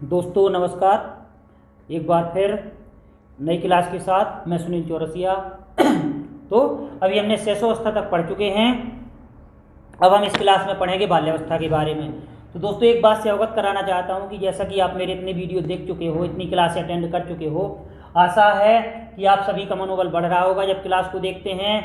दोस्तों नमस्कार। एक बार फिर नई क्लास के साथ मैं सुनील चौरसिया। तो अभी हमने शैशवावस्था तक पढ़ चुके हैं। अब हम इस क्लास में पढ़ेंगे बाल्यावस्था के बारे में। तो दोस्तों एक बात से अवगत कराना चाहता हूं कि जैसा कि आप मेरे इतने वीडियो देख चुके हो, इतनी क्लास अटेंड कर चुके हो, आशा है कि आप सभी का मनोबल बढ़ रहा होगा जब क्लास को देखते हैं।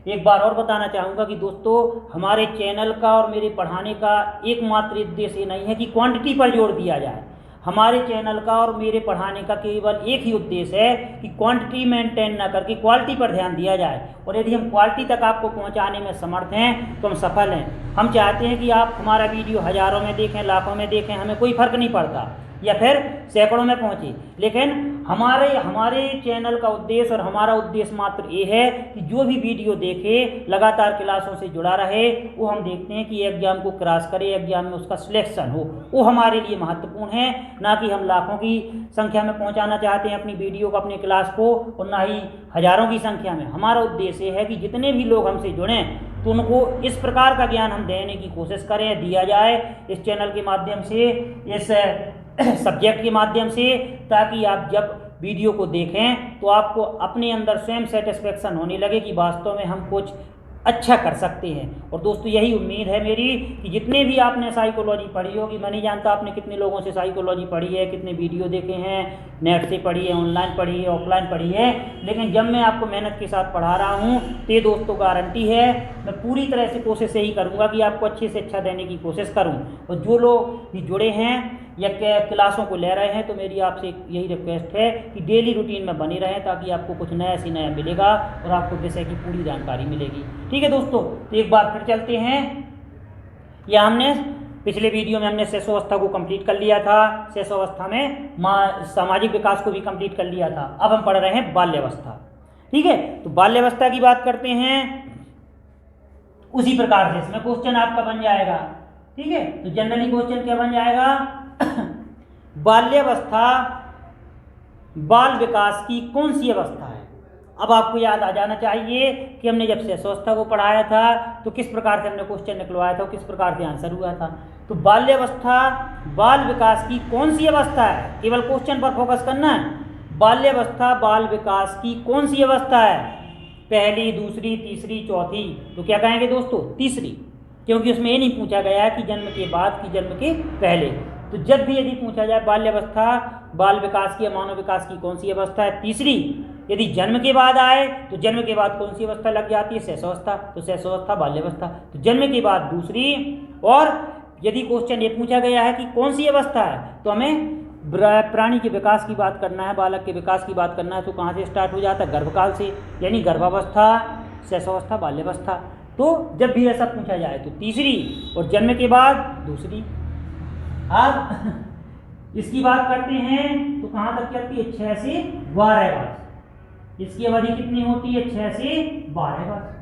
एक बार और बताना चाहूँगा कि दोस्तों हमारे चैनल का और मेरे पढ़ाने का एकमात्र उद्देश्य ये नहीं है कि क्वांटिटी पर जोर दिया जाए। हमारे चैनल का और मेरे पढ़ाने का केवल एक ही उद्देश्य है कि क्वांटिटी मेंटेन ना करके क्वालिटी पर ध्यान दिया जाए। और यदि हम क्वालिटी तक आपको पहुंचाने में समर्थ हैं तो हम सफल हैं। हम चाहते हैं कि आप हमारा वीडियो हज़ारों में देखें, लाखों में देखें, हमें कोई फ़र्क नहीं पड़ता, या फिर सैकड़ों में पहुंचे, लेकिन हमारे चैनल का उद्देश्य और हमारा उद्देश्य मात्र ये है कि जो भी वीडियो देखे लगातार क्लासों से जुड़ा रहे। वो हम देखते हैं कि एग्जाम को क्रॉस करे, एग्जाम में उसका सिलेक्शन हो, वो हमारे लिए महत्वपूर्ण है। ना कि हम लाखों की संख्या में पहुंचाना चाहते हैं अपनी वीडियो को, अपनी क्लास को, और ना ही हज़ारों की संख्या में। हमारा उद्देश्य है कि जितने भी लोग हमसे जुड़ें तो उनको इस प्रकार का ज्ञान हम देने की कोशिश करें, दिया जाए इस चैनल के माध्यम से, इस सब्जेक्ट के माध्यम से, ताकि आप जब वीडियो को देखें तो आपको अपने अंदर स्वयं सेटिस्फेक्शन होने लगे कि वास्तव में हम कुछ अच्छा कर सकते हैं। और दोस्तों यही उम्मीद है मेरी कि जितने भी आपने साइकोलॉजी पढ़ी होगी, मैं नहीं जानता आपने कितने लोगों से साइकोलॉजी पढ़ी है, कितने वीडियो देखे हैं, नेट से पढ़ी है, ऑनलाइन पढ़ी है, ऑफलाइन पढ़ी है, लेकिन जब मैं आपको मेहनत के साथ पढ़ा रहा हूँ तो ये दोस्तों गारंटी है मैं पूरी तरह से कोशिश यही करूँगा कि आपको अच्छे से अच्छा देने की कोशिश करूँ। और जो लोग भी जुड़े हैं या क्लासों को ले रहे हैं तो मेरी आपसे यही रिक्वेस्ट है कि डेली रूटीन में बने रहें, ताकि आपको कुछ नया से नया मिलेगा और आपको विषय की पूरी जानकारी मिलेगी। ठीक है दोस्तों, तो एक बार फिर चलते हैं। या हमने पिछले वीडियो में हमने शैशवावस्था को कंप्लीट कर लिया था, शैशवावस्था में सामाजिक विकास को भी कंप्लीट कर लिया था। अब हम पढ़ रहे हैं बाल्यावस्था। ठीक है, तो बाल्यावस्था की बात करते हैं। उसी प्रकार से इसमें क्वेश्चन आपका बन जाएगा। ठीक है, तो जनरली क्वेश्चन क्या बन जाएगा? बाल्यावस्था बाल विकास की कौन सी अवस्था है? अब आपको याद आ जाना चाहिए कि हमने जब शैशवावस्था को पढ़ाया था तो किस प्रकार से हमने क्वेश्चन निकलवाया था, किस प्रकार से आंसर हुआ था। तो बाल्यावस्था बाल विकास की कौन सी अवस्था है, केवल क्वेश्चन पर फोकस करना है। बाल्यावस्था बाल विकास की कौन सी अवस्था है? पहली, दूसरी, तीसरी, चौथी? तो क्या कहेंगे दोस्तों? तीसरी, क्योंकि उसमें ये नहीं पूछा गया है कि जन्म के बाद कि जन्म के पहले। तो जब भी यदि पूछा जाए बाल्यावस्था बाल विकास की या मानव विकास की कौन सी अवस्था है, तीसरी। यदि जन्म के बाद आए तो जन्म के बाद कौन सी अवस्था लग जाती है? शैशवावस्था। तो शैशवावस्था बाल्यावस्था। तो जन्म के बाद दूसरी। और यदि क्वेश्चन ये पूछा गया है कि कौन सी अवस्था है, तो हमें प्राणी के विकास की बात करना है, बालक के विकास की बात करना है, तो कहाँ से स्टार्ट हो जाता है? गर्भकाल से, यानी गर्भावस्था, शैशवावस्था, बाल्यावस्था। तो जब भी ऐसा पूछा जाए तो तीसरी, और जन्म के बाद दूसरी। अब इसकी बात करते हैं तो कहाँ तक चलती है? 6 से 12 वर्ष। इसकी अवधि कितनी होती है? 6 से 12 वर्ष।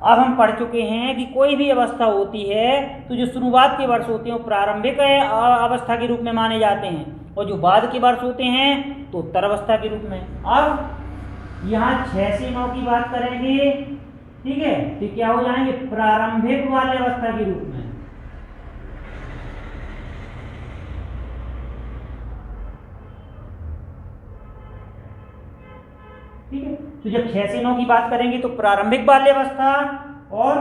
अब हम पढ़ चुके हैं कि कोई भी अवस्था होती है तो जो शुरुआत के वर्ष होते हैं वो प्रारंभिक अवस्था के रूप में माने जाते हैं, और जो बाद के वर्ष होते हैं तो उत्तर अवस्था के रूप में। अब यहाँ 6 से 9 की बात करेंगे। ठीक है, तो क्या हो जाएंगे? प्रारंभिक वाले अवस्था के रूप में। ठीक है, तो जब 6 से 9 की बात करेंगे तो प्रारंभिक बाल्यावस्था, और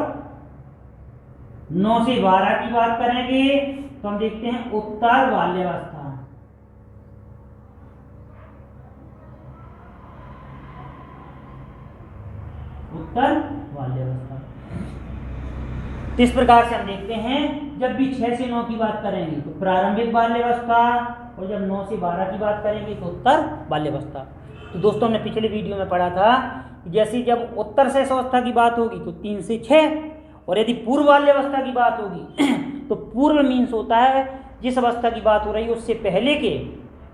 9 से 12 की बात करेंगे तो हम देखते हैं उत्तर बाल्यावस्था। उत्तर बाल्यावस्था। इस प्रकार से हम देखते हैं जब भी 6 से 9 की बात करेंगे तो प्रारंभिक बाल्यावस्था, और जब 9 से 12 की बात करेंगे तो उत्तर बाल्यावस्था। तो दोस्तों हमने पिछले वीडियो में पढ़ा था कि जैसे जब उत्तर शैशवावस्था की बात होगी तो 3 से 6, और यदि पूर्व बाल्यावस्था की बात होगी तो पूर्व मीन्स होता है जिस अवस्था की बात हो रही है उससे पहले के,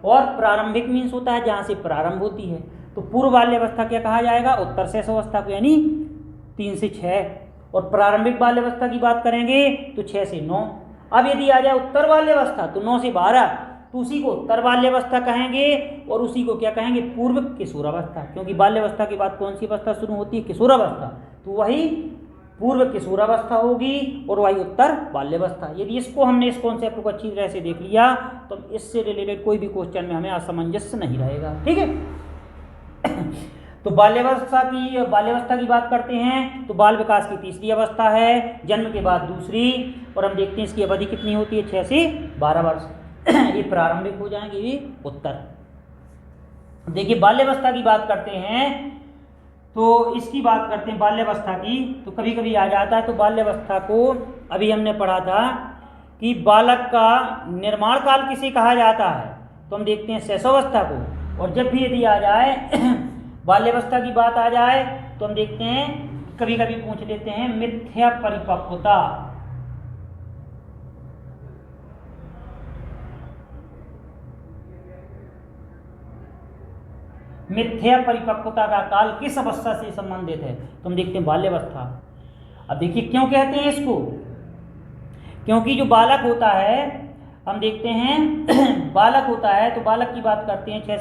और प्रारंभिक मीन्स होता है जहाँ से प्रारंभ होती है। तो पूर्व बाल्यावस्था क्या कहा जाएगा? उत्तर शैशवावस्था को, यानी 3 से 6। और प्रारंभिक बाल्यावस्था की बात करेंगे तो 6 से 9। अब यदि आ जाए उत्तर बाल्यावस्था तो 9 से 12, तो उसी को उत्तर बाल्यावस्था कहेंगे, और उसी को क्या कहेंगे? पूर्व किशोरावस्था। क्योंकि बाल्यावस्था के बाद कौन सी अवस्था शुरू होती है? किशोरावस्था। तो वही पूर्व किशोरावस्था होगी और वाई उत्तर बाल्यावस्था। यदि इसको हमने इस कॉन्सेप्ट को अच्छी तरह से देख लिया तो इससे रिलेटेड कोई भी क्वेश्चन में हमें असमंजस नहीं रहेगा। ठीक है, तो बाल्यावस्था की बात करते हैं तो बाल विकास की तीसरी अवस्था है, जन्म के बाद दूसरी, और हम देखते हैं इसकी अवधि कितनी होती है, 6 से 12 वर्ष। ये प्रारंभिक हो जाएंगे, ये उत्तर। देखिए बाल्यावस्था की बात करते हैं तो इसकी बात करते हैं बाल्यावस्था की, तो कभी कभी आ जाता है। तो बाल्यावस्था को अभी हमने पढ़ा था कि बालक का निर्माण काल किसे कहा जाता है, तो हम देखते हैं शैशवावस्था को। और जब भी यदि आ जाए बाल्यावस्था की बात आ जाए तो हम देखते हैं कभी कभी पूछ लेते हैं मिथ्या परिपक्वता। मिथ्या परिपक्वता का काल किस अवस्था से संबंधित है, तो हम देखते हैं बाल्यावस्था। अब देखिए क्यों कहते हैं इसको, क्योंकि जो बालक होता है, हम देखते हैं बालक होता है तो बालक की बात करते हैं 6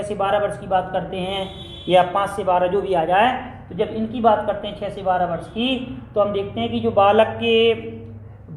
से 12 वर्ष की बात करते हैं, या 5 से 12 जो भी आ जाए। तो जब इनकी बात करते हैं 6 से 12 वर्ष की, तो हम देखते हैं कि जो बालक के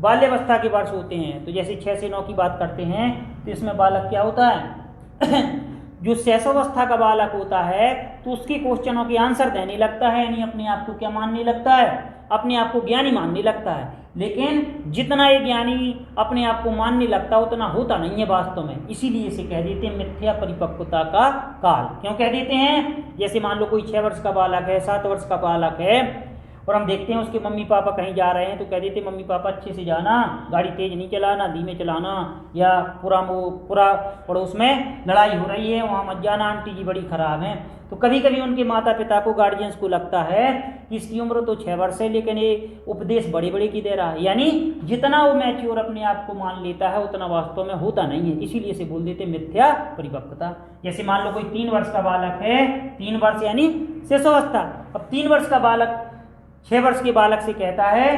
बाल्यावस्था के वर्ष होते हैं, तो जैसे 6 से 9 की बात करते हैं तो इसमें बालक क्या होता है जो शैशवावस्था का बालक होता है तो उसके क्वेश्चनों के आंसर देने लगता है, यानी अपने आप को क्या मानने लगता है, अपने आप को ज्ञानी मानने लगता है। लेकिन जितना ये ज्ञानी अपने आप को मानने लगता है उतना होता नहीं है वास्तव में, इसीलिए इसे कह देते हैं मिथ्या परिपक्वता का काल। क्यों कह देते हैं, जैसे मान लो कोई 6 वर्ष का बालक है, 7 वर्ष का बालक है, और हम देखते हैं उसके मम्मी पापा कहीं जा रहे हैं तो कह देते मम्मी पापा अच्छे से जाना, गाड़ी तेज नहीं चलाना, धीमे चलाना, या पूरा पड़ोस में लड़ाई हो रही है वहाँ मत जाना, आंटी जी बड़ी खराब हैं। तो कभी कभी उनके माता पिता को, गार्जियंस को लगता है कि इसकी उम्र तो 6 वर्ष है लेकिन ये उपदेश बड़े बड़े की दे रहा है, यानी जितना वो मैच्योर अपने आप को मान लेता है उतना वास्तव में होता नहीं है, इसीलिए इसे बोल देते मिथ्या परिपक्वता। जैसे मान लो कोई 3 वर्ष का बालक है, 3 वर्ष यानी शैशवावस्था। अब 3 वर्ष का बालक 6 वर्ष के बालक से कहता है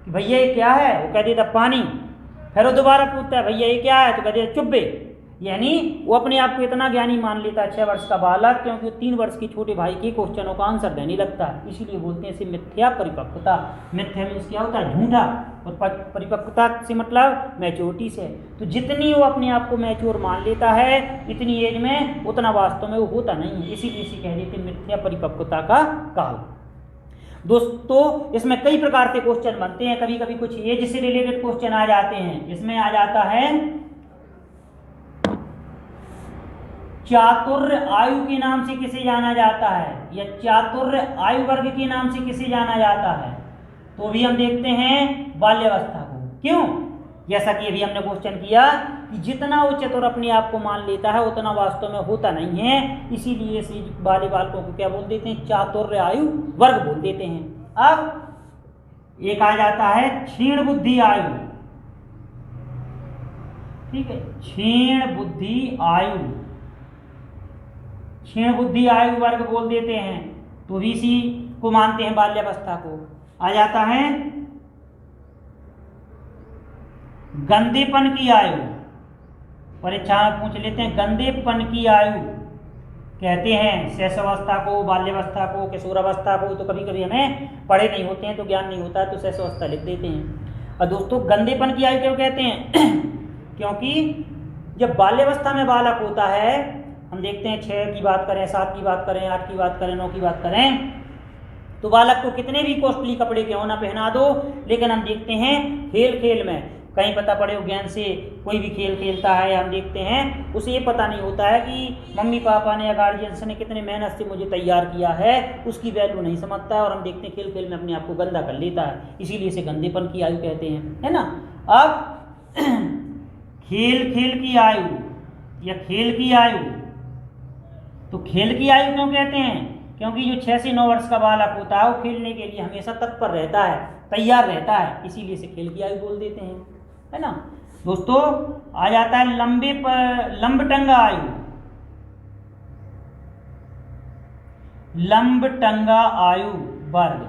कि भैया ये क्या है, वो कह देता पानी। फिर वो दोबारा पूछता है भैया ये क्या है, तो कह देता चुप्पे। यानी वो अपने आप को इतना ज्ञानी मान लेता है 6 वर्ष का बालक, क्योंकि वो 3 वर्ष के छोटे भाई के क्वेश्चनों का आंसर देने लगता है, इसीलिए बोलते हैं इसे मिथ्या परिपक्वता। मिथ्या मीन्स क्या होता है, झूठा, और परिपक्वता से मतलब मैच्योरिटी से। तो जितनी वो अपने आप को मैच्योर मान लेता है इतनी एज में, उतना वास्तव में वो होता नहीं है, इसीलिए इसे कह देते हैं मिथ्या परिपक्वता का काल। दोस्तों इसमें कई प्रकार के क्वेश्चन बनते हैं, कभी कभी कुछ एज से रिलेटेड क्वेश्चन आ जाते हैं। इसमें आ जाता है चातुर्य आयु के नाम से किसे जाना जाता है, या चातुर्य आयु वर्ग के नाम से किसे जाना जाता है, तो भी हम देखते हैं बाल्यावस्था को। क्यों, जैसा कि अभी हमने क्वेश्चन किया कि जितना वो चतुर अपने आप को मान लेता है उतना वास्तव में होता नहीं है, इसीलिए इस वाले बालकों को क्या बोल देते हैं, चातुर्य आयु वर्ग बोल देते हैं। अब एक आ जाता है क्षीण बुद्धि आयु, ठीक है, क्षीण बुद्धि आयु, क्षीण बुद्धि आयु वर्ग बोल देते हैं, तो भी इसी को मानते हैं बाल्यावस्था को। आ जाता है गंदेपन की आयु, परीक्षा में पूछ लेते हैं गंदेपन की आयु कहते हैं शैशवावस्था को, बाल्यावस्था को, किशोरावस्था को। तो कभी कभी हमें पढ़े नहीं होते हैं तो ज्ञान नहीं होता है तो शैशवावस्था लिख देते हैं। और दोस्तों गंदेपन की आयु क्यों कहते हैं क्योंकि जब बाल्यावस्था में बालक होता है, हम देखते हैं 6 की बात करें, 7 की बात करें, 8 की बात करें, 9 की बात करें, तो बालक को कितने भी कॉस्टली कपड़े क्यों ना पहना दो, लेकिन हम देखते हैं खेल खेल में, कहीं पता पड़े वो ज्ञान से कोई भी खेल खेलता है, हम देखते हैं उसे ये पता नहीं होता है कि मम्मी पापा ने या गार्जियंस ने कितने मेहनत से मुझे तैयार किया है, उसकी वैल्यू नहीं समझता है, और हम देखते हैं खेल खेल में अपने आप को गंदा कर लेता है, इसीलिए इसे गंदेपन की आयु कहते हैं, है ना। अब खेल खेल की आयु या खेल की आयु, तो खेल की आयु क्यों कहते हैं, क्योंकि जो 6 से 9 वर्ष का बालक होता है वो खेलने के लिए हमेशा तत्पर रहता है, तैयार रहता है, इसीलिए इसे खेल की आयु बोल देते हैं, है ना। दोस्तों आ जाता है लंबटंगा आयु, लंबटंगा आयु वर्ग,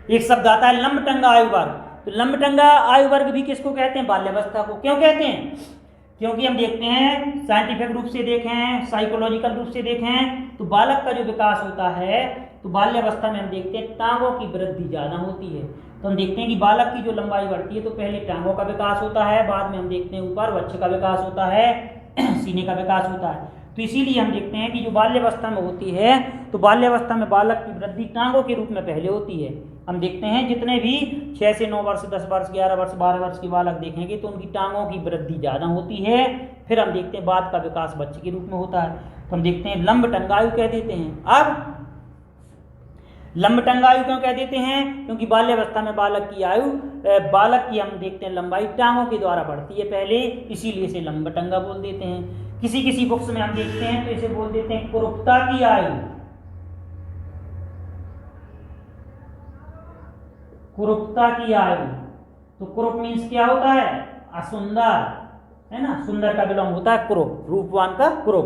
एक शब्द आता है लंबटंगा आयु वर्ग। तो लंबटंगा आयु वर्ग भी किसको कहते हैं, बाल्यावस्था को। क्यों कहते हैं, क्योंकि हम देखते हैं साइंटिफिक रूप से देखें, साइकोलॉजिकल रूप से देखें तो बालक का जो विकास होता है तो बाल्यावस्था में हम देखते हैं टांगों की वृद्धि ज़्यादा होती है। तो हम देखते हैं कि बालक की जो लंबाई बढ़ती है तो पहले टांगों का विकास होता है, बाद में हम देखते हैं ऊपर वक्ष का विकास होता है, सीने का विकास होता है। तो इसीलिए हम देखते हैं कि जो बाल्यावस्था में होती है तो बाल्यावस्था में बालक की वृद्धि टांगों के रूप में पहले होती है। हम देखते हैं जितने भी 6 से 9 वर्ष, 10 वर्ष, 11 वर्ष, 12 वर्ष के बालक देखेंगे तो उनकी टांगों की वृद्धि ज़्यादा होती है। फिर हम देखते हैं बाद का विकास बच्चे के रूप में होता है। तो हम देखते हैं लंब टंगायु कह देते हैं। अब लंब टंगायु क्यों कह देते हैं? क्योंकि बाल्यावस्था में बालक की हम देखते हैं लंबाई टांगों के द्वारा बढ़ती है पहले, इसीलिए इसे लंब टंगा बोल देते हैं। किसी किसी बुक्स में हम देखते हैं तो इसे बोल देते हैं कुरूपता की आयु। कुरूपता की आयु, तो कुरूप मीन्स क्या होता है? असुंदर, है ना, सुंदर का बिलोंग होता है कुरूप, रूपवान का कुरूप।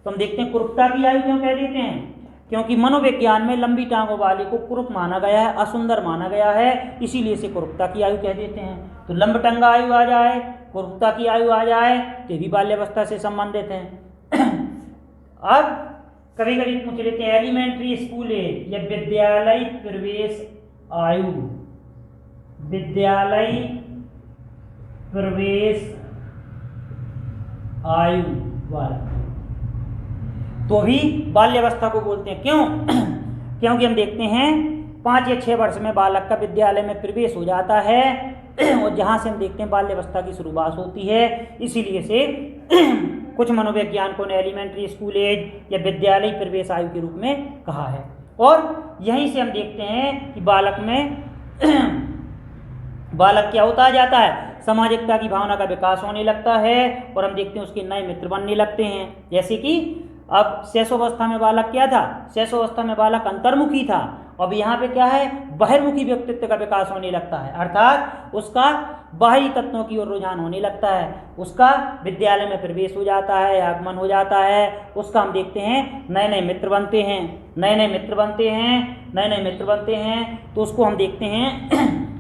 तो हम देखते हैं कुरूपता की आयु क्यों कह देते हैं? क्योंकि मनोविज्ञान में लंबी टांगों वाले को कुरूप माना गया है, असुंदर माना गया है, इसीलिए इसे कुरूपता की आयु कह देते हैं। तो लंब टंगा आयु आ जाए, कुरूपता की आयु आ जाए तो भी बाल्यावस्था से संबंधित हैं। अब कभी कभी पूछ लेते हैं एलिमेंट्री स्कूल एज या विद्यालय प्रवेश आयु, विद्यालय प्रवेश आयु वाला तो भी बाल्यावस्था को बोलते हैं। क्यों? क्योंकि हम देखते हैं 5 या 6 वर्ष में बालक का विद्यालय में प्रवेश हो जाता है और जहाँ से हम देखते हैं बाल्यावस्था की शुरुआत होती है, इसीलिए से कुछ मनोवैज्ञानिकों ने एलिमेंट्री स्कूल एज या विद्यालय प्रवेश आयु के रूप में कहा है। और यहीं से हम देखते हैं कि बालक क्या होता जाता है? सामाजिकता की भावना का विकास होने लगता है और हम देखते हैं उसके नए मित्र बनने लगते हैं। जैसे कि अब शैशवावस्था में बालक क्या था? शैशवावस्था में बालक अंतर्मुखी था, अब यहाँ पे क्या है? बहिर्मुखी व्यक्तित्व का विकास होने लगता है, अर्थात उसका बाहरी तत्वों की ओर रुझान होने लगता है, उसका विद्यालय में प्रवेश हो जाता है, आगमन हो जाता है, उसका हम देखते हैं नए नए मित्र बनते हैं, नए नए मित्र बनते हैं, नए नए मित्र बनते हैं। तो उसको हम देखते हैं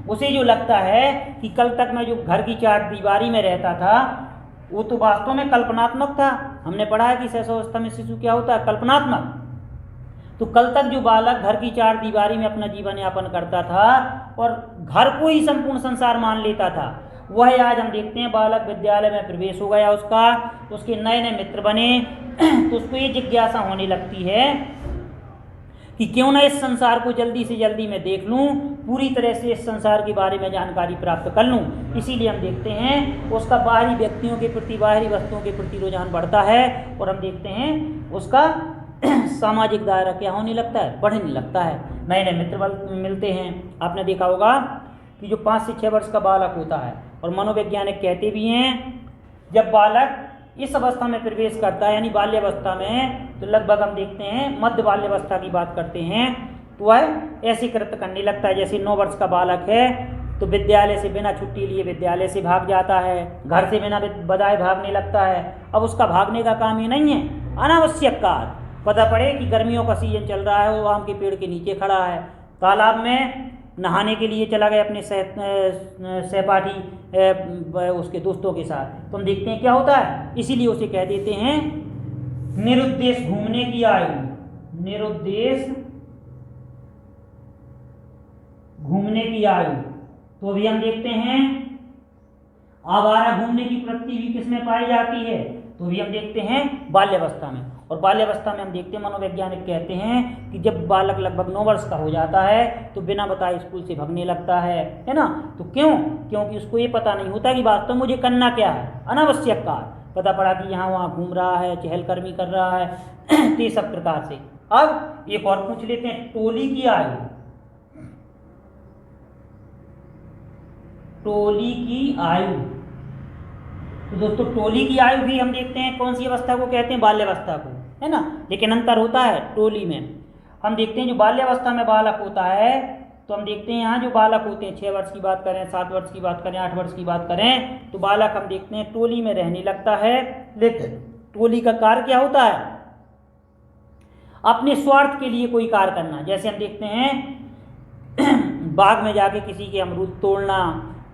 उसे जो लगता है कि कल तक मैं जो घर की चार दीवारी में रहता था वो तो वास्तव में कल्पनात्मक था। हमने पढ़ा है कि शैशवावस्था में शिशु क्या होता है? कल्पनात्मक। तो कल तक जो बालक घर की चार दीवारी में अपना जीवन यापन करता था और घर को ही संपूर्ण संसार मान लेता था, वह आज हम देखते हैं बालक विद्यालय में प्रवेश हो गया, उसके नए नए मित्र बने, तो उसको ये जिज्ञासा होने लगती है कि क्यों ना इस संसार को जल्दी से जल्दी मैं देख लूं, पूरी तरह से इस संसार के बारे में जानकारी प्राप्त कर लूं। इसीलिए हम देखते हैं उसका बाहरी व्यक्तियों के प्रति, बाहरी वस्तुओं के प्रति रुझान बढ़ता है और हम देखते हैं उसका सामाजिक दायरा क्या होने लगता है? बढ़ने लगता है, नए नए मित्र मिलते हैं। आपने देखा होगा कि जो 5 से 6 वर्ष का बालक होता है, और मनोवैज्ञानिक कहते भी हैं जब बालक इस अवस्था में प्रवेश करता है यानी बाल्यावस्था में, तो लगभग हम देखते हैं मध्य बाल्यावस्था की बात करते हैं तो वह ऐसे कृत्य करने लगता है। जैसे 9 वर्ष का बालक है तो विद्यालय से बिना छुट्टी लिए विद्यालय से भाग जाता है, घर से बिना बजाए भागने लगता है। अब उसका भागने का काम ये नहीं है अनावश्यक कार्य, पता पड़े कि गर्मियों का सीजन चल रहा है, वो आम के पेड़ के नीचे खड़ा है, तालाब में नहाने के लिए चला गया अपने सहपाठी उसके दोस्तों के साथ, तो हम देखते हैं क्या होता है, इसीलिए उसे कह देते हैं निरुद्देश घूमने की आयु, निरुद्देश घूमने की आयु। तो अभी हम देखते हैं आवारा घूमने की प्रवृत्ति भी किसमें पाई जाती है? तो भी हम देखते हैं बाल्यावस्था में। और बाल्यावस्था में हम देखते हैं मनोवैज्ञानिक कहते हैं कि जब बालक लगभग 9 वर्ष का हो जाता है तो बिना बताए स्कूल से भागने लगता है ना। तो क्यों? क्योंकि उसको ये पता नहीं होता कि वास्तव में मुझे करना क्या है, अनावश्यक कार्य। पता पड़ा कि यहाँ वहाँ घूम रहा है, चहलकदमी कर रहा है, तो ये सब प्रकार से। अब एक और पूछ लेते हैं टोली की आयु, टोली की आयु। तो दोस्तों टोली की आयु भी हम देखते हैं कौन सी अवस्था को कहते हैं? बाल्यावस्था को, है ना, लेकिन अंतर होता है टोली में। हम देखते हैं जो बाल्यावस्था में बालक होता है तो हम देखते हैं यहाँ जो बालक होते हैं 6 वर्ष की बात करें, 7 वर्ष की बात करें, 8 वर्ष की बात करें, तो बालक हम देखते हैं टोली में रहने लगता है। लेकिन टोली का कार्य क्या होता है? अपने स्वार्थ के लिए कोई कार्य करना। जैसे हम देखते हैं बाग में जाके किसी के अमरूद तोड़ना,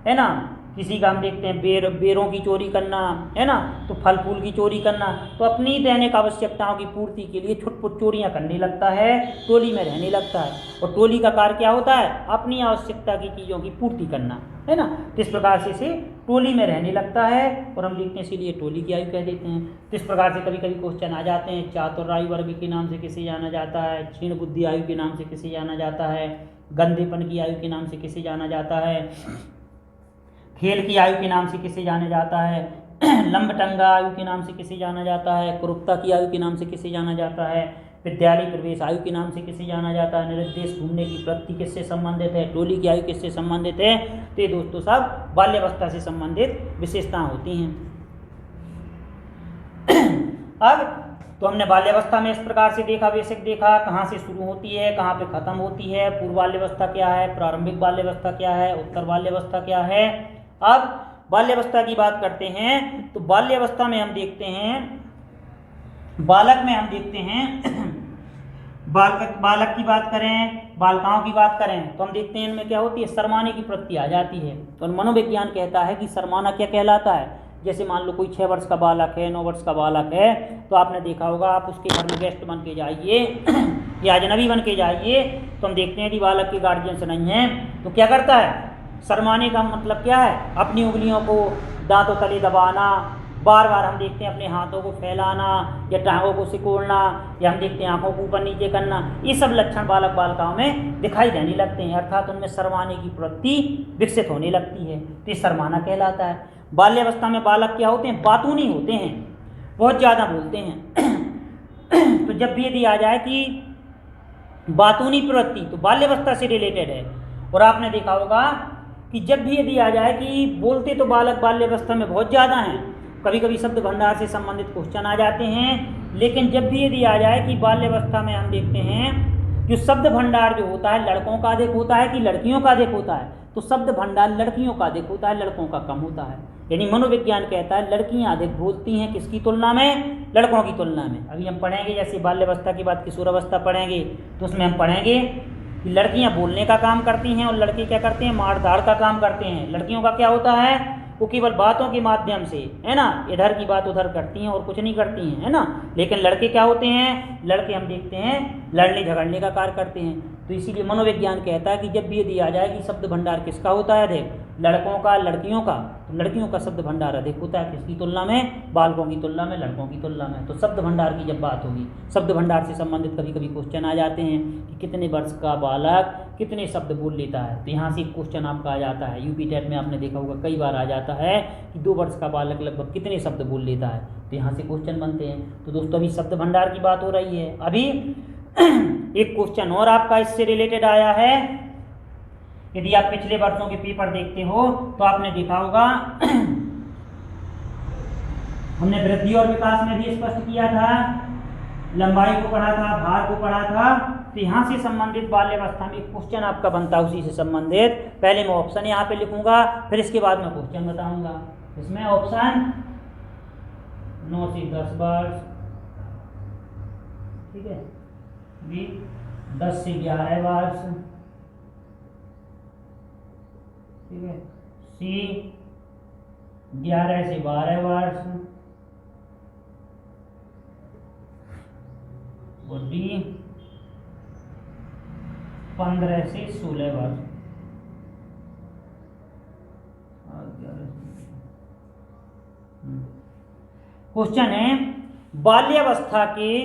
है ना, किसी का हम देखते हैं बेरों की चोरी करना, है ना, तो फल फूल की चोरी करना, तो अपनी दैनिक आवश्यकताओं की पूर्ति के लिए छुटपुट चोरियां करने लगता है, टोली में रहने लगता है। और टोली का कार्य क्या होता है? अपनी आवश्यकता की चीज़ों की पूर्ति करना, है ना। तो इस प्रकार से इसे टोली में रहने लगता है और हम देखते हैं इसीलिए टोली की आयु कह देते हैं। तो इस प्रकार से कभी कभी क्वेश्चन आ जाते हैं, चातुर आयु वर्ग के नाम से किसे जाना जाता है, क्षीण बुद्धि आयु के नाम से किसे जाना जाता है, गंधेपन की आयु के नाम से किसे जाना जाता है, खेल की आयु के नाम से किसे जाना जाता है, लंबटंगा आयु के नाम से किसे जाना जाता है, कुरूपता की आयु के नाम से किसे जाना जाता है, विद्यालय प्रवेश आयु के नाम से किसे जाना जाता है, निरुद्देश घूमने की प्रवृत्ति किससे संबंधित है, टोली की आयु किससे संबंधित है। तो ये दोस्तों सब बाल्यावस्था से संबंधित विशेषताएं होती हैं। अब तो हमने बाल्यावस्था में इस प्रकार से देखा, बेसिक देखा, कहाँ से शुरू होती है, कहाँ पे खत्म होती है, पूर्व बाल्यावस्था क्या है, प्रारंभिक बाल्यावस्था क्या है, उत्तर बाल्यावस्था क्या है। अब बाल्यावस्था की बात करते हैं। तो बाल्यावस्था में हम देखते हैं, बालक में हम देखते हैं बालक की बात करें, बालिकाओं की बात करें, तो हम देखते हैं इनमें क्या होती है, शर्माने की प्रवृत्ति आ जाती है। तो मनोविज्ञान कहता है कि शर्माना क्या कहलाता है। जैसे मान लो कोई 6 वर्ष का बालक है, 9 वर्ष का बालक है, तो आपने देखा होगा आप उसके घर में गेस्ट बन के जाइए या अजनबी बन के जाइए, तो हम देखते हैं कि बालक के गार्जियंस नहीं हैं, तो क्या करता है, शर्माने का मतलब क्या है, अपनी उंगलियों को दांतों तले दबाना, बार बार हम देखते हैं अपने हाथों को फैलाना या टांगों को सिकोड़ना, या हम देखते हैं आंखों को ऊपर नीचे करना, ये सब लक्षण बालक बालिकाओं में दिखाई देने लगते हैं, अर्थात उनमें शर्माने की प्रवृत्ति विकसित होने लगती है, तो ये शर्माना कहलाता है। बाल्यावस्था में बालक क्या होते हैं, बातूनी होते हैं, बहुत ज़्यादा बोलते हैं। तो जब भी यदि आ जाए कि बातूनी प्रवृत्ति, तो बाल्यावस्था से रिलेटेड है। और आपने देखा होगा कि जब भी यदि आ जाए कि बोलते तो बालक बाल्यावस्था में बहुत ज़्यादा हैं, कभी कभी शब्द भंडार से संबंधित क्वेश्चन आ जाते हैं, लेकिन जब भी यदि आ जाए कि बाल्यावस्था में हम देखते हैं जो शब्द भंडार जो होता है लड़कों का अधिक होता है कि लड़कियों का अधिक होता है, तो शब्द भंडार लड़कियों का अधिक होता है, लड़कों का कम होता है। यानी मनोविज्ञान कहता है लड़कियां अधिक बोलती हैं किसकी तुलना में, लड़कों की तुलना में। अभी हम पढ़ेंगे, जैसे बाल्यावस्था के बाद किशोरावस्था पढ़ेंगे, तो उसमें हम पढ़ेंगे कि लड़कियां बोलने का काम करती हैं और लड़के क्या करते हैं, मार धाड़ का काम करते हैं। लड़कियों का क्या होता है, वो केवल बातों के माध्यम से, है ना, इधर की बात उधर करती हैं और कुछ नहीं करती हैं, है ना। लेकिन लड़के क्या होते हैं, लड़के हम देखते हैं लड़ने झगड़ने का कार्य करते हैं। तो इसीलिए मनोविज्ञान कहता है कि जब भी यदि आ जाए कि शब्द भंडार किसका होता है अधिक, लड़कों का लड़कियों का, तो लड़कियों का शब्द भंडार अधिक होता है किसकी तुलना में, बालकों की तुलना में, लड़कों की तुलना में। तो शब्द भंडार की जब बात होगी, शब्द भंडार से संबंधित कभी कभी क्वेश्चन आ जाते हैं कि कितने वर्ष का बालक कितने शब्द बोल लेता है, तो यहाँ से एक क्वेश्चन आपका आ जाता है। यूपी टेट में आपने देखा होगा कई बार आ जाता है कि 2 वर्ष का बालक लगभग कितने शब्द बोल लेता है, तो यहाँ से क्वेश्चन बनते हैं। तो दोस्तों अभी शब्द भंडार की बात हो रही है। अभी एक क्वेश्चन और आपका इससे रिलेटेड आया है। यदि आप पिछले वर्षों के पेपर देखते हो तो आपने देखा होगा हमने वृद्धि और विकास में भी स्पष्ट किया था, लंबाई को पढ़ा था, भार को पढ़ा था। तो यहाँ से संबंधित बाल्यावस्था में क्वेश्चन आपका बनता है उसी से संबंधित। पहले मैं ऑप्शन यहाँ पे लिखूंगा, फिर इसके बाद मैं क्वेश्चन बताऊंगा। इसमें ऑप्शन 9 से 10 वर्ष, ठीक है, बी 10 से 11 वर्ष, ठीक है, सी 11 से 12 वर्ष और डी 15 से 16 वर्ष। क्वेश्चन है बाल्यावस्था के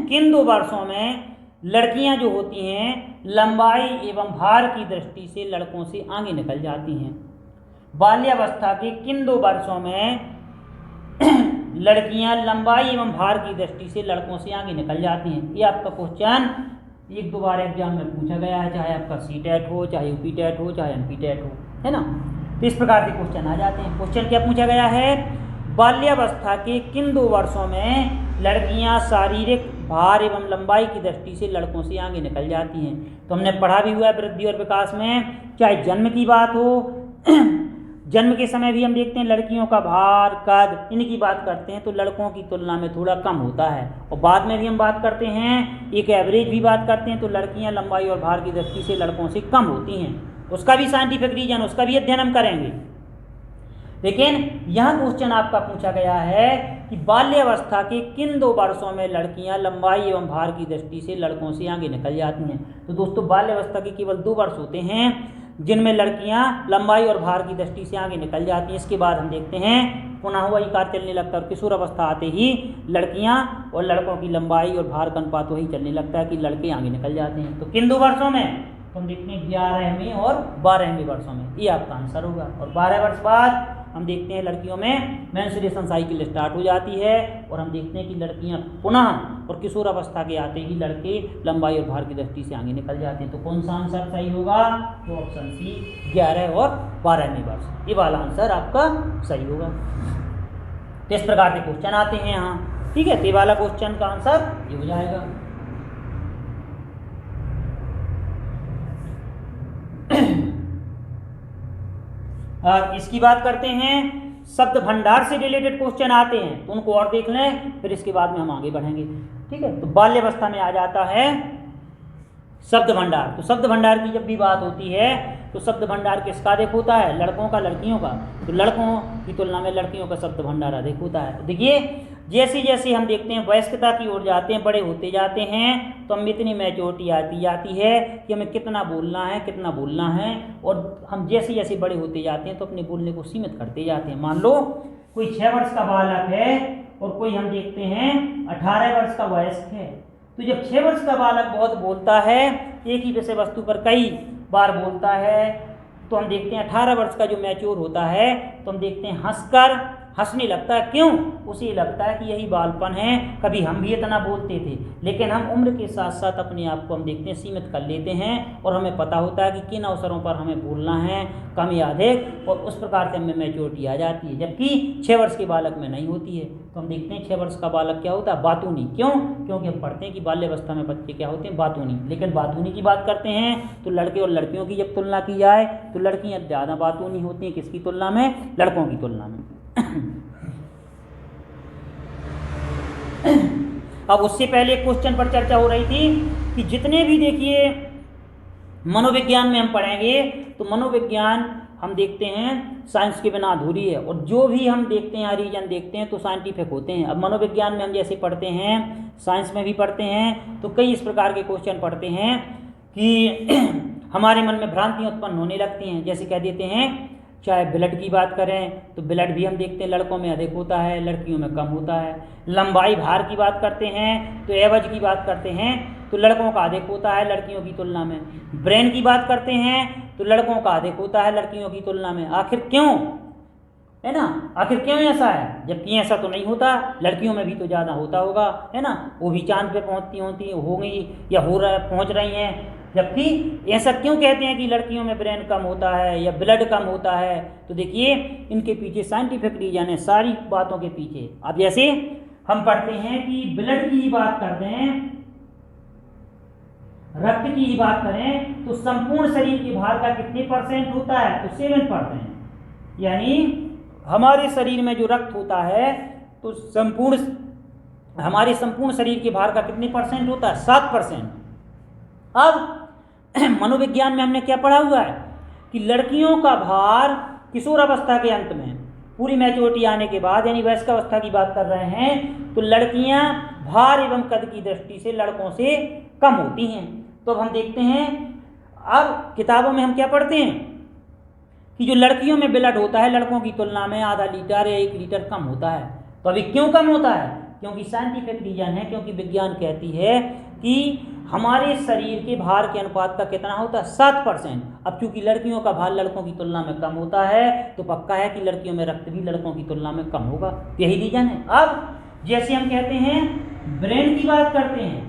किन 2 वर्षों में लड़कियां जो होती हैं लंबाई एवं भार की दृष्टि से लड़कों से आगे निकल जाती हैं। बाल्यावस्था के किन 2 वर्षों में लड़कियां लंबाई एवं भार की दृष्टि से लड़कों से आगे निकल जाती हैं। ये आपका क्वेश्चन 1-2 बार एग्जाम में पूछा गया है, चाहे आपका सी टेट हो, चाहे यूपी टेट हो, चाहे एमपी टेट हो, है ना। तो इस प्रकार के क्वेश्चन आ जाते हैं। क्वेश्चन क्या पूछा गया है, बाल्यावस्था के किन 2 वर्षों में लड़कियां शारीरिक भार एवं लंबाई की दृष्टि से लड़कों से आगे निकल जाती हैं। तो हमने पढ़ा भी हुआ है वृद्धि और विकास में, चाहे जन्म की बात हो जन्म के समय भी हम देखते हैं लड़कियों का भार कद इनकी बात करते हैं तो लड़कों की तुलना में थोड़ा कम होता है। और बाद में भी हम बात करते हैं, एक एवरेज भी बात करते हैं, तो लड़कियां लंबाई और भार की दृष्टि से लड़कों से कम होती हैं। उसका भी साइंटिफिक रीजन, उसका भी अध्ययन हम करेंगे। लेकिन यहाँ क्वेश्चन आपका पूछा गया है कि बाल्यावस्था के किन 2 वर्षों में लड़कियां लंबाई एवं भार की दृष्टि से लड़कों से आगे निकल जाती हैं। तो दोस्तों बाल्यावस्था के केवल 2 वर्ष होते हैं जिनमें लड़कियां लंबाई और भार की दृष्टि से आगे निकल जाती हैं। इसके बाद हम देखते हैं पुनः वही कार्य चलने लगता है और किशोर अवस्था आते ही लड़कियां और लड़कों की लंबाई और भार का अनुपात वही चलने लगता है कि लड़के आगे निकल जाते हैं। तो किन 2 वर्षों में, तो हम देखते हैं 11वें और 12वें वर्षों में, ये आपका आंसर होगा। और 12 वर्ष बाद हम देखते हैं लड़कियों में मेंस्ट्रुएशन साइकिल स्टार्ट हो जाती है और हम देखते हैं कि लड़कियां पुनः और किशोर अवस्था के आते ही लड़के लंबाई और भार की दृष्टि से आगे निकल जाते हैं। तो कौन सा आंसर सही होगा, तो ऑप्शन सी 11 और 12वें वर्ष, ये वाला आंसर आपका सही होगा। तो इस प्रकार के क्वेश्चन आते हैं यहाँ, ठीक है। तो ये वाला क्वेश्चन का आंसर ये हो जाएगा। इसकी बात करते हैं, शब्द भंडार से रिलेटेड क्वेश्चन आते हैं तो उनको और देख लें, फिर इसके बाद में हम आगे बढ़ेंगे, ठीक है। तो बाल्यावस्था में आ जाता है शब्द भंडार। तो शब्द भंडार की जब भी बात होती है तो शब्द भंडार किसका अधिक होता है, लड़कों का लड़कियों का। तो लड़कों की तुलना में लड़कियों का शब्द भंडार अधिक होता है। तो देखिए जैसे जैसे हम देखते हैं वयस्कता की ओर जाते हैं, बड़े होते जाते हैं, तो हम इतनी मैच्योरिटी आती जाती है कि हमें कितना बोलना है कितना बोलना है, और हम जैसे जैसे बड़े होते जाते हैं तो अपने बोलने को सीमित करते जाते हैं। मान लो कोई 6 वर्ष का बालक है और कोई हम देखते हैं 18 वर्ष का वयस्क है, तो जब 6 वर्ष का बालक बहुत बोलता है, एक ही विषय वस्तु पर कई बार बोलता है, तो हम देखते हैं 18 वर्ष का जो मैच्योर होता है तो हम देखते हैं हंसने लगता है। क्यों, उसे लगता है कि यही बालपन है, कभी हम भी इतना बोलते थे। लेकिन हम उम्र के साथ साथ अपने आप को हम देखते हैं सीमित कर लेते हैं और हमें पता होता है कि किन अवसरों पर हमें बोलना है, कम या अधिक, और उस प्रकार से हमें मैच्योरिटी आ जाती है, जबकि 6 वर्ष के बालक में नहीं होती है। तो हम देखते हैं 6 वर्ष का बालक क्या होता है, बातूनी। क्यों, क्योंकि हम पढ़ते हैं कि बाल्यावस्था में बच्चे क्या होते हैं, बातूनी। लेकिन बातूनी की बात करते हैं तो लड़के और लड़कियों की जब तुलना की जाए तो लड़कियाँ ज़्यादा बातूनी होती हैं, किसकी तुलना में, लड़कों की तुलना में। अब उससे पहले क्वेश्चन पर चर्चा हो रही थी कि जितने भी देखिए मनोविज्ञान में हम पढ़ेंगे तो मनोविज्ञान हम देखते हैं साइंस के बिना अधूरी है, और जो भी हम देखते हैं रीजन देखते हैं तो साइंटिफिक होते हैं। अब मनोविज्ञान में हम जैसे पढ़ते हैं, साइंस में भी पढ़ते हैं, तो कई इस प्रकार के क्वेश्चन पढ़ते हैं कि हमारे मन में भ्रांतियाँ उत्पन्न होने लगती हैं। जैसे कह देते हैं, चाहे ब्लड की बात करें तो ब्लड भी हम देखते हैं लड़कों में अधिक होता है, लड़कियों में कम होता है। लंबाई भार की बात करते हैं तो एवज की बात करते हैं तो लड़कों का अधिक होता है लड़कियों की तुलना में। ब्रेन की बात करते हैं तो लड़कों का अधिक होता है लड़कियों की तुलना में। आखिर क्यों, है ना, आखिर क्यों ऐसा है, जबकि ऐसा तो नहीं होता, लड़कियों में भी तो ज़्यादा होता होगा, है ना। वो भी चांद पे पहुँचती हो गई या हो रहा है, पहुँच रही हैं, जबकि ऐसा क्यों कहते हैं कि लड़कियों में ब्रेन कम होता है या ब्लड कम होता है। तो देखिए इनके पीछे साइंटिफिक रीजन है, सारी बातों के पीछे। अब जैसे हम पढ़ते हैं कि ब्लड की ही बात करते हैं, रक्त की ही बात करें तो संपूर्ण शरीर के भार का कितने % होता है, तो 7%। यानी हमारे शरीर में जो रक्त होता है तो हमारे संपूर्ण शरीर के भार का कितने % होता है, 7%। अब मनोविज्ञान में हमने क्या पढ़ा हुआ है कि लड़कियों का भार किशोर अवस्था के अंत में, पूरी मैच्योरिटी आने के बाद, यानी वयस्क अवस्था की बात कर रहे हैं, तो लड़कियां भार एवं कद की दृष्टि से लड़कों से कम होती हैं। तो अब हम देखते हैं, अब किताबों में हम क्या पढ़ते हैं कि जो लड़कियों में ब्लड होता है लड़कों की तुलना में आधा लीटर या 1 लीटर कम होता है। तो अभी क्यों कम होता है, क्योंकि साइंटिफिक रीजन है, क्योंकि विज्ञान कहती है कि हमारे शरीर के भार के अनुपात का कितना होता है, 7%। अब चूंकि लड़कियों का भार लड़कों की तुलना में कम होता है तो पक्का है कि लड़कियों में रक्त भी लड़कों की तुलना में कम होगा, यही रीजन है। अब जैसे हम कहते हैं ब्रेन की बात करते हैं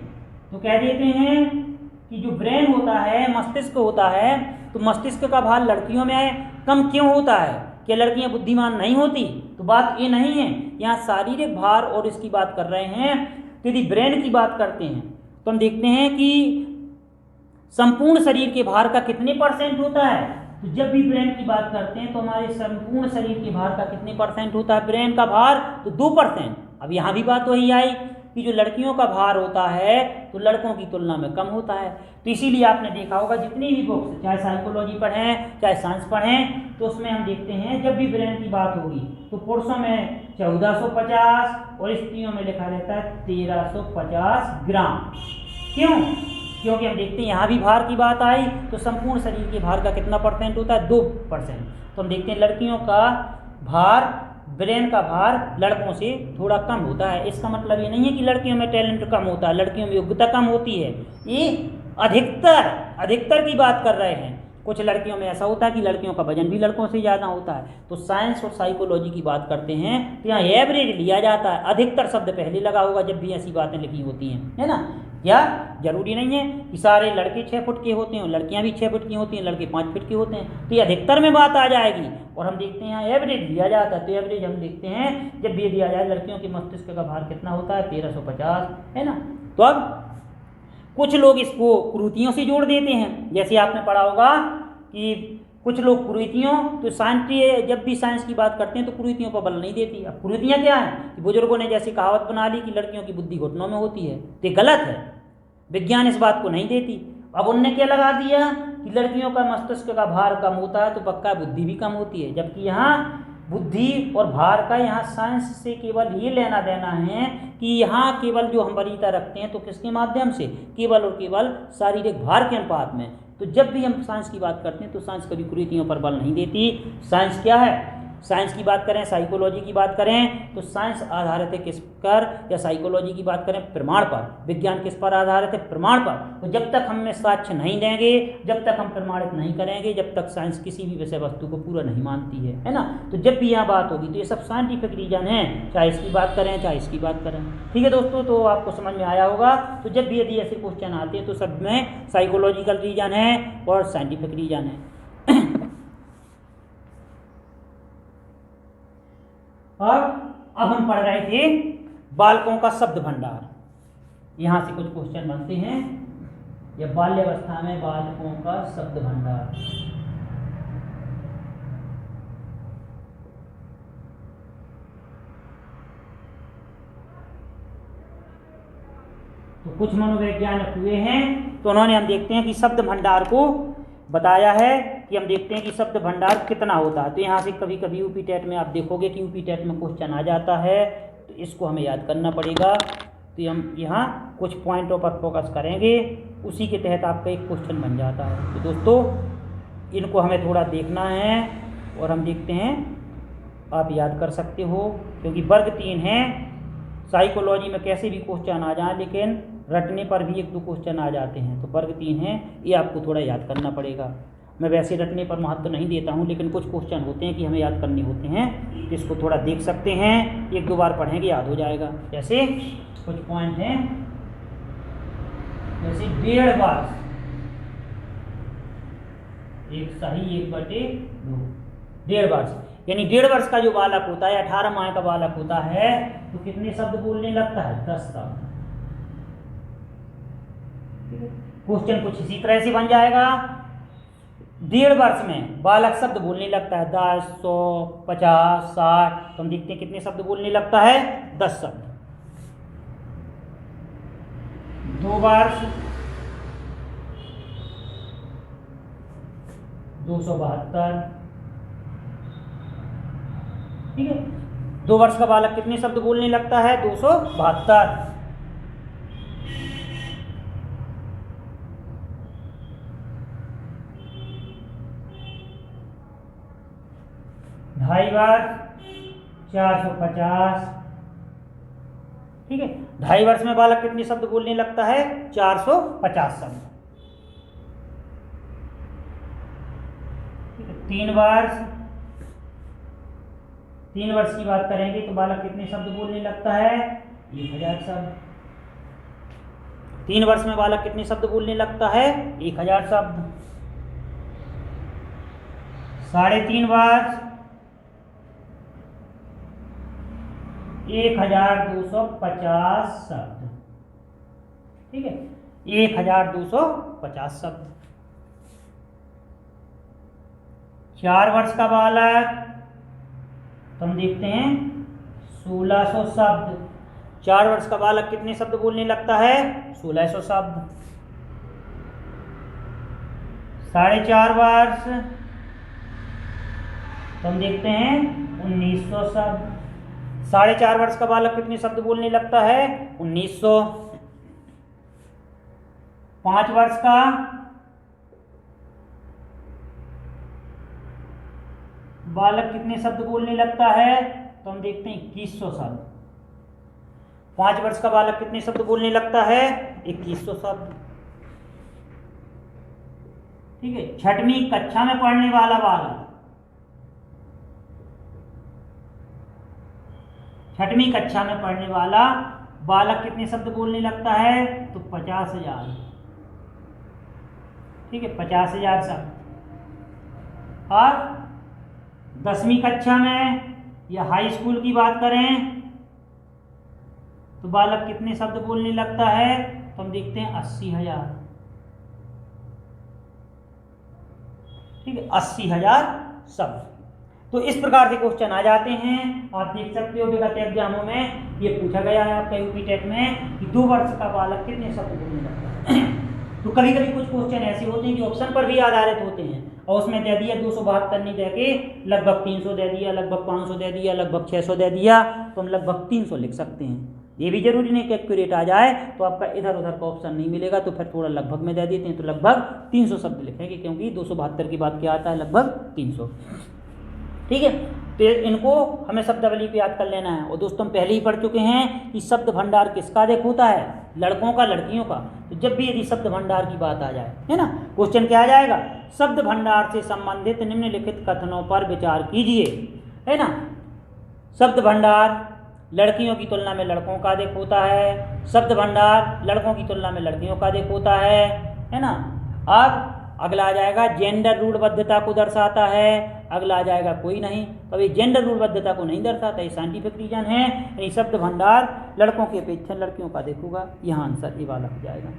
तो कह देते हैं कि जो ब्रेन होता है, मस्तिष्क होता है, तो मस्तिष्क का भार लड़कियों में कम क्यों होता है, क्या लड़कियां बुद्धिमान नहीं होती, तो बात ये नहीं है। यहाँ शारीरिक भार और इसकी बात कर रहे हैं। तो यदि ब्रेन की बात करते हैं तो हम देखते हैं कि संपूर्ण शरीर के भार का कितने % होता है, तो जब भी ब्रेन की बात करते हैं तो हमारे संपूर्ण शरीर के भार का कितने % होता है ब्रेन का भार, तो 2%। अब यहाँ भी बात वही आई कि जो लड़कियों का भार होता है तो लड़कों की तुलना में कम होता है। तो इसीलिए आपने देखा होगा जितनी भी बुक्स, चाहे साइकोलॉजी पढ़ें चाहे साइंस पढ़ें, तो उसमें हम देखते हैं जब भी ब्रेन की बात होगी तो पुरुषों में 1450 और स्त्रियों में लिखा रहता है 1350 ग्राम। क्यों? क्योंकि हम देखते हैं यहाँ भी भार की बात आई तो संपूर्ण शरीर के भार का कितना परसेंट होता है? 2%। तो हम देखते हैं लड़कियों का भार, ब्रेन का भार लड़कों से थोड़ा कम होता है। इसका मतलब ये नहीं है कि लड़कियों में टैलेंट कम होता है, लड़कियों में योग्यता कम होती है। ये अधिकतर की बात कर रहे हैं। कुछ लड़कियों में ऐसा होता है कि लड़कियों का वजन भी लड़कों से ज़्यादा होता है। तो साइंस और साइकोलॉजी की बात करते हैं तो यहाँ एवरेज लिया जाता है। अधिकतर शब्द पहले लगा होगा जब भी ऐसी बातें लिखी होती हैं, है ना। या जरूरी नहीं है कि सारे लड़के 6 फुट के होते हैं, लड़कियां भी 6 फुट की होती हैं, लड़के 5 फुट के होते हैं। तो ये अधिकतर में बात आ जाएगी। और हम देखते हैं यहाँ एवरेज दिया जाता है। तो एवरेज हम देखते हैं जब भी दिया जाए लड़कियों के मस्तिष्क का भार कितना होता है? 1350, है ना। तो अब कुछ लोग इसको कुरीतियों से जोड़ देते हैं। जैसे आपने पढ़ा होगा कि कुछ लोग कुरीतियों, तो साइंस जब भी साइंस की बात करते हैं तो कुरीतियों पर बल नहीं देती। अब कुरीतियाँ क्या हैं कि बुजुर्गों ने जैसी कहावत बना ली कि लड़कियों की बुद्धि घुटनों में होती है, तो ये गलत है। विज्ञान इस बात को नहीं देती। अब उनने क्या लगा दिया कि लड़कियों का मस्तिष्क का भार कम होता है तो पक्का बुद्धि भी कम होती है। जबकि यहाँ बुद्धि और भार का यहाँ साइंस से केवल ये लेना देना है कि यहाँ केवल जो हम वरीयता रखते हैं तो किसके माध्यम से? केवल और केवल शारीरिक भार के अनुपात में। तो जब भी हम साइंस की बात करते हैं तो साइंस कभी कुरीतियों पर बल नहीं देती। साइंस क्या है? साइंस की बात करें, साइकोलॉजी की बात करें तो साइंस आधारित है किस पर? या साइकोलॉजी की बात करें प्रमाण पर। विज्ञान किस पर आधारित है? प्रमाण पर। तो जब तक हमें साक्ष्य नहीं देंगे, जब तक हम प्रमाणित नहीं करेंगे, जब तक साइंस किसी भी विषय वस्तु को पूरा नहीं मानती है ना। तो जब भी यहाँ बात होगी तो ये सब साइंटिफिक रीजन है, चाहे इसकी बात करें चाहे इसकी बात करें। ठीक है दोस्तों, तो आपको समझ में आया होगा। तो जब भी यदि ऐसे क्वेश्चन आते हैं तो सब में साइकोलॉजिकल रीजन है और साइंटिफिक रीजन है। अब हम पढ़ रहे थे बालकों का शब्द भंडार। यहां से कुछ क्वेश्चन बनते हैं। या बाल्यावस्था में बालकों का शब्द भंडार। तो कुछ मनोवैज्ञानिक हुए हैं तो उन्होंने, हम देखते हैं कि शब्द भंडार को बताया है कि हम देखते हैं कि शब्द भंडार कितना होता है। तो यहाँ से कभी कभी यूपी टेट में आप देखोगे कि यूपी टेट में क्वेश्चन आ जाता है, तो इसको हमें याद करना पड़ेगा। तो हम यहाँ कुछ पॉइंटों पर फोकस करेंगे, उसी के तहत आपका एक क्वेश्चन बन जाता है। तो दोस्तों इनको हमें थोड़ा देखना है और हम देखते हैं आप याद कर सकते हो, क्योंकि वर्ग 3 है। साइकोलॉजी में कैसे भी क्वेश्चन आ जाए, लेकिन रटने पर भी 1-2 क्वेश्चन आ जाते हैं। तो वर्ग 3 है, ये आपको थोड़ा याद करना पड़ेगा। मैं वैसे रटने पर महत्व नहीं देता हूँ, लेकिन कुछ क्वेश्चन होते हैं कि हमें याद करने होते हैं, इसको थोड़ा देख सकते हैं। 1-2 बार पढ़ेंगे याद हो जाएगा। जैसे कुछ पॉइंट हैं, जैसे 1.5 वर्ष, 1 सही 1/2, 1.5 वर्ष, यानी 1.5 वर्ष का जो बालक होता है, 18 माह का बालक होता है, तो कितने शब्द बोलने लगता है? 10 शब्द। क्वेश्चन कुछ इसी तरह से बन जाएगा। 1.5 वर्ष में बालक शब्द बोलने लगता है 10, 100, 50, 60। तो हम देखते हैं कितने शब्द बोलने लगता है? 10 शब्द। 2 वर्ष 272। ठीक है, 2 वर्ष का बालक कितने शब्द बोलने लगता है? 272। 2.5 वर्ष 450। ठीक है, 2.5 वर्ष में बालक कितने शब्द बोलने लगता है? 450 शब्द। 3 वर्ष, 3 वर्ष की बात करेंगे तो बालक कितने शब्द बोलने लगता है? 1000 शब्द। 3 वर्ष में बालक कितने शब्द बोलने लगता है? 1000 शब्द। 3.5 वर्ष 1250 शब्द। ठीक है, 1250 शब्द। 4 वर्ष का बालक तो हम देखते हैं 1600 शब्द। 4 वर्ष का बालक कितने शब्द बोलने लगता है? 1600 शब्द। 4.5 वर्ष तो हम देखते हैं 1900 शब्द। 4.5 वर्ष का बालक कितने शब्द बोलने लगता है? 1900। 5 वर्ष का बालक कितने शब्द बोलने लगता है? तो हम देखते हैं 2100 शब्द। 5 वर्ष का बालक कितने शब्द बोलने लगता है? 2100 शब्द। ठीक है। 6वीं कक्षा में पढ़ने वाला बालक, 6वीं कक्षा में पढ़ने वाला बालक कितने शब्द बोलने लगता है? तो 50,000। ठीक है, 50,000 शब्द। और 10वीं कक्षा में या हाई स्कूल की बात करें तो बालक कितने शब्द बोलने लगता है? तो हम देखते हैं 80,000। ठीक है, 80,000 शब्द। तो इस प्रकार के क्वेश्चन आ जाते हैं। आप देख सकते हो विगत एग्जामों में ये पूछा गया है आपका यूपी टेट में कि 2 वर्ष का बालक कितने शब्द बोलने लगता है। तो कभी कभी कुछ क्वेश्चन ऐसे होते हैं कि ऑप्शन पर भी आधारित होते हैं और उसमें दे दिया 272 नहीं दे के लगभग 300 दे दिया, लगभग 500 दे दिया, लगभग 600 दे दिया, तो हम लगभग 300 लिख सकते हैं। ये भी जरूरी नहीं कि एक्यूरेट आ जाए तो आपका इधर उधर का ऑप्शन नहीं मिलेगा, तो फिर थोड़ा लगभग में दे देते हैं, तो लगभग 300 शब्द लिखेंगे क्योंकि 272 की बात क्या आता है? लगभग 300। ठीक है, तो इनको हमें शब्दावली पे याद कर लेना है। और दोस्तों हम पहले ही पढ़ चुके हैं कि शब्द भंडार किसका देख होता है? लड़कों का, लड़कियों का। तो जब भी यदि शब्द भंडार की बात आ जाए, है ना, क्वेश्चन क्या आ जाएगा? शब्द भंडार से संबंधित निम्नलिखित कथनों पर विचार कीजिए, है ना। शब्द भंडार लड़कियों की तुलना में लड़कों का अधिक होता है, शब्द भंडार लड़कों की तुलना में लड़कियों का अधिक होता है ना। अब अगला आ जाएगा जेंडर रूढ़बद्धता को दर्शाता है, अगला आ जाएगा कोई नहीं। तो ये जेंडर रूढ़बद्धता को नहीं दर्शाता, ये साइंटिफिक रीजन है। यानी शब्द भंडार लड़कों की अपेक्षा लड़कियों का अधिक होगा, यहाँ आंसर ये वाला हो जाएगा।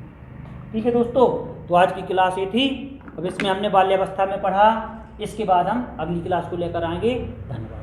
ठीक है दोस्तों, तो आज की क्लास ये थी। अब इसमें हमने बाल्यावस्था में पढ़ा, इसके बाद हम अगली क्लास को लेकर आएंगे। धन्यवाद।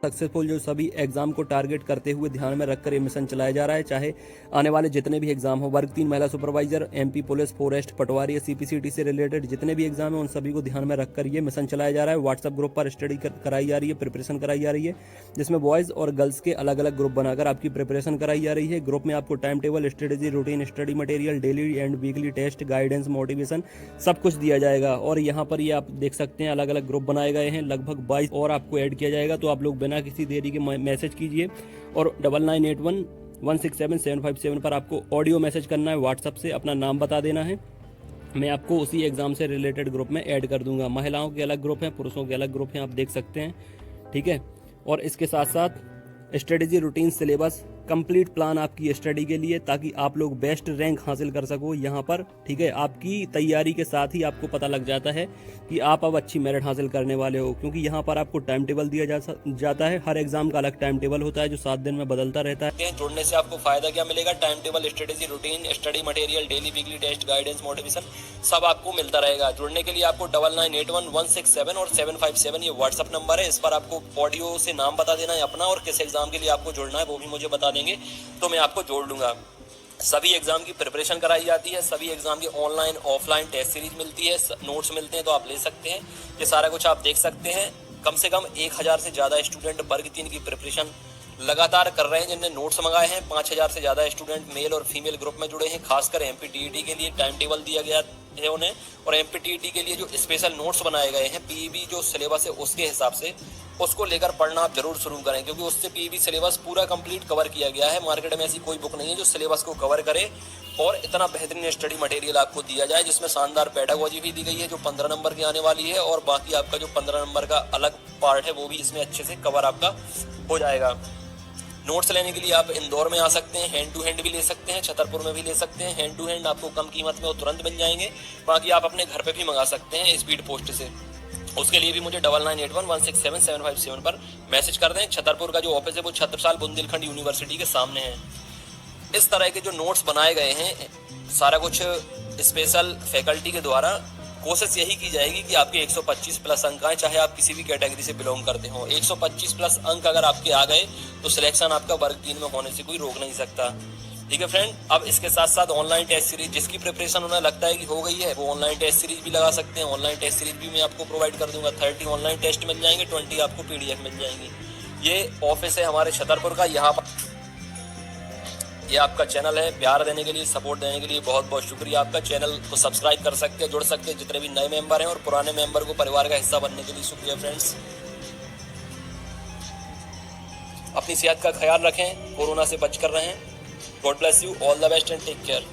सक्सेसफुल जो सभी एग्जाम को टारगेट करते हुए ध्यान में रखकर ये मिशन चलाया जा रहा है, चाहे आने वाले जितने भी एग्जाम हो, वर्ग 3 महिला सुपरवाइजर, एमपी पुलिस, फॉरेस्ट, पटवारी, सीपीसीटी से रिलेटेड जितने भी एग्जाम है उन सभी को ध्यान में रखकर ये मिशन चलाया जा रहा है। व्हाट्सएप ग्रुप पर स्टडी कराई जा रही है, प्रिपरेशन कराई जा रही है, जिसमें बॉयज़ और गर्ल्स के अलग अलग ग्रुप बनाकर आपकी प्रिपरेशन कराई जा रही है। ग्रुप में आपको time table, strategy, routine, study material, daily and weekly test, guidance, motivation सब कुछ दिया जाएगा। और यहाँ पर ये आप देख सकते हैं अलग अलग ग्रुप बनाए गए हैं, लगभग 22 और आपको ऐड किया जाएगा। तो आप लोग बिना किसी देरी के मैसेज कीजिए और 9981167757 पर आपको ऑडियो मैसेज करना है, व्हाट्सएप से अपना नाम बता देना है। मैं आपको उसी एग्ज़ाम से रिलेटेड ग्रुप में ऐड कर दूंगा। महिलाओं के अलग ग्रुप हैं, पुरुषों के अलग ग्रुप हैं, आप देख सकते हैं। ठीक है, और इसके साथ साथ strategy, routine, syllabus, complete plan आपकी स्टडी के लिए, ताकि आप लोग बेस्ट रैंक हासिल कर सको यहाँ पर। ठीक है, आपकी तैयारी के साथ ही आपको पता लग जाता है कि आप अब अच्छी मेरिट हासिल करने वाले हो, क्योंकि यहाँ पर आपको टाइम टेबल दिया जाता है। हर एग्जाम का अलग टाइम टेबल होता है जो 7 दिन में बदलता रहता है। जुड़ने से आपको फायदा क्या मिलेगा? Time table, strategy, routine, study material, daily weekly test, guidance, motivation सब आपको मिलता रहेगा। जुड़ने के लिए आपको 99811677 और 757 ये व्हाट्सअप नंबर है, इस पर आपको ऑडियो से नाम बता देना है अपना और किस एग्जाम के लिए आपको जुड़ना है वो भी मुझे बता देंगे, तो मैं आपको जोड़ लूंगा। सभी एग्जाम की प्रिपरेशन कराई जाती है, सभी एग्जाम की ऑनलाइन ऑफलाइन टेस्ट सीरीज मिलती है, नोट्स मिलते हैं, तो आप ले सकते हैं। ये सारा कुछ आप देख सकते हैं। कम से कम 1000 से ज़्यादा स्टूडेंट वर्ग 3 की प्रिपरेशन लगातार कर रहे हैं, जिनने नोट्स मंगाए हैं। 5000 से ज़्यादा स्टूडेंट मेल और फीमेल ग्रुप में जुड़े हैं। खासकर एमपीटीईटी के लिए टाइम टेबल दिया गया है उन्हें, और एमपीटीईटी के लिए जो स्पेशल नोट्स बनाए गए हैं पीईबी जो सिलेबस है उसके हिसाब से, उसको लेकर पढ़ना आप जरूर शुरू करें, क्योंकि उससे पीईबी सिलेबस पूरा कंप्लीट कवर किया गया है। मार्केट में ऐसी कोई बुक नहीं है जो सिलेबस को कवर करे और इतना बेहतरीन स्टडी मटेरियल आपको दिया जाए, जिसमें शानदार पेडागोजी भी दी गई है जो 15 नंबर की आने वाली है, और बाकी आपका जो 15 नंबर का अलग पार्ट है वो भी इसमें अच्छे से कवर आपका हो जाएगा। नोट्स लेने के लिए आप इंदौर में आ सकते हैं, हैंड टू हैंड भी ले सकते हैं, छतरपुर में भी ले सकते हैं। हैंड टू हैंड आपको कम कीमत में वो तुरंत मिल जाएंगे, बाकी आप अपने घर पे भी मंगा सकते हैं स्पीड पोस्ट से। उसके लिए भी मुझे 9981167757 पर मैसेज कर दें। छतरपुर का जो ऑफिस है वो छत्रसाल बुंदेलखंड यूनिवर्सिटी के सामने है। इस तरह के जो नोट्स बनाए गए हैं सारा कुछ स्पेशल फैकल्टी के द्वारा, कोशिश यही की जाएगी कि आपके 125 प्लस अंक आए, चाहे आप किसी भी कैटेगरी से बिलोंग करते हो। 125 प्लस अंक अगर आपके आ गए तो सिलेक्शन आपका वर्ग 3 में होने से कोई रोक नहीं सकता। ठीक है फ्रेंड, अब इसके साथ साथ ऑनलाइन टेस्ट सीरीज, जिसकी प्रिपरेशन उन्हें लगता है कि हो गई है, वो ऑनलाइन टेस्ट सीरीज भी लगा सकते हैं। ऑनलाइन टेस्ट सीरीज भी मैं आपको प्रोवाइड कर दूंगा। 30 ऑनलाइन टेस्ट मिल जाएंगे, 20 आपको PDF मिल जाएंगी। ये ऑफिस है हमारे छतरपुर का। यहाँ पर ये आपका चैनल है। प्यार देने के लिए, सपोर्ट देने के लिए बहुत बहुत शुक्रिया आपका। चैनल को सब्सक्राइब कर सकते हैं, जुड़ सकते हैं जितने भी नए मेंबर हैं, और पुराने मेंबर को परिवार का हिस्सा बनने के लिए शुक्रिया फ्रेंड्स। अपनी सेहत का ख्याल रखें, कोरोना से बच कर रहें। God bless you, all the best and take care.